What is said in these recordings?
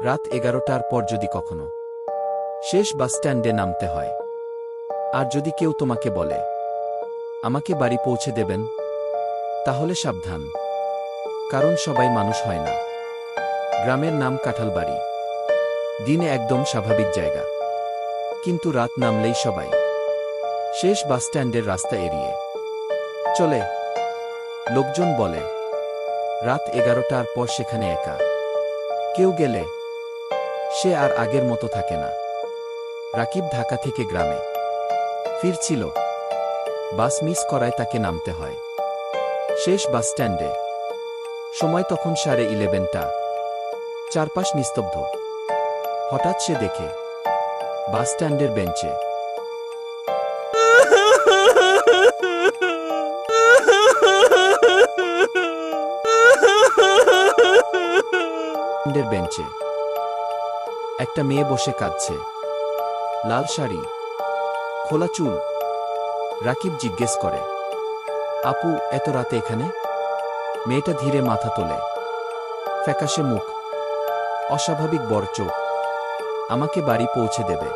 রাত 11টার পর যদি কখনো শেষ বাস স্ট্যান্ডে নামতে হয়, আর যদি কেউ তোমাকে বলে আমাকে বাড়ি পৌঁছে দেবেন, তাহলে সাবধান, কারণ সবাই মানুষ হয় না। গ্রামের নাম কাঁঠালবাড়ি। দিনে একদম স্বাভাবিক জায়গা, কিন্তু রাত নামলেই সবাই শেষ বাস স্ট্যান্ডের রাস্তা এড়িয়ে চলে। লোকজন বলে রাত 11টার পর সেখানে একা কেউ গেলে সে আর আগের মতো থাকে না। রাকিব ঢাকা থেকে গ্রামে ফিরছিল। বাস মিস করায় তাকে নামতে হয় শেষ বাস স্ট্যান্ডে। সময় তখন 11:30। চারপাশ নিস্তব্ধ। হঠাৎ সে দেখে বাস স্ট্যান্ডের বেঞ্চে বেঞ্চে একটা মেয়ে বসে কাঁদছে। লাল শাড়ি, খোলা চুল। রাকিব জিজ্ঞেস করে, আপু, এত রাতে এখানে? মেয়েটা ধীরে মাথা তোলে। ফ্যাকাশে মুখ, অস্বাভাবিক বড় চোখ। আমাকে বাড়ি পৌঁছে দেবে।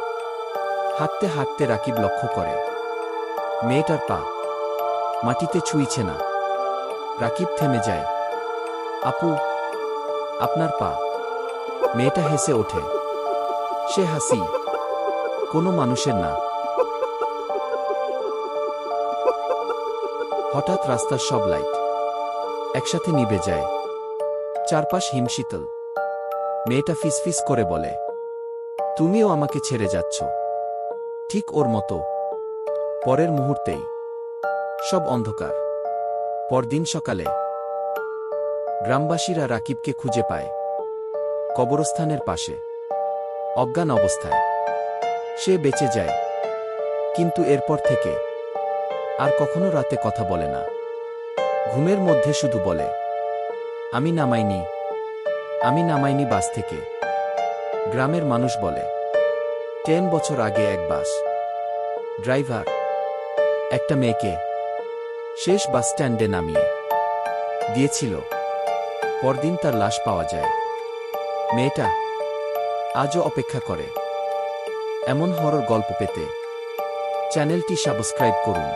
হাঁটতে হাঁটতে রাকিব লক্ষ্য করে মেয়েটার পা মাটিতে ছুঁইছে না। রাকিব থেমে যায়। আপু, আপনার পা। মেয়েটা হেসে ওঠে। সে হাসি কোনো মানুষের না। হঠাৎ রাস্তার সব লাইট একসাথে নিভে যায়। চারপাশ হিমশীতল। মেয়েটা ফিসফিস করে বলে, তুমিও আমাকে ছেড়ে যাচ্ছ? ঠিক ওর মতো। পরের মুহূর্তেই সব অন্ধকার। পরদিন সকালে গ্রামবাসীরা রাকিবকে খুঁজে পায় কবরস্থানের পাশে, অজ্ঞান অবস্থায়। সে বেঁচে যায়, কিন্তু এরপর থেকে আর কখনো রাতে কথা বলে না। ঘুমের মধ্যে শুধু বলে, আমি নামাইনি বাস থেকে। গ্রামের মানুষ বলে 10 বছর আগে এক বাস ড্রাইভার একটা মেয়েকে শেষ বাস স্ট্যান্ডে নামিয়ে দিয়েছিল। পরদিন তার লাশ পাওয়া যায়। মেয়েটা আজও অপেক্ষা করে। এমন হরর গল্প পেতে চ্যানেলটি সাবস্ক্রাইব করুন।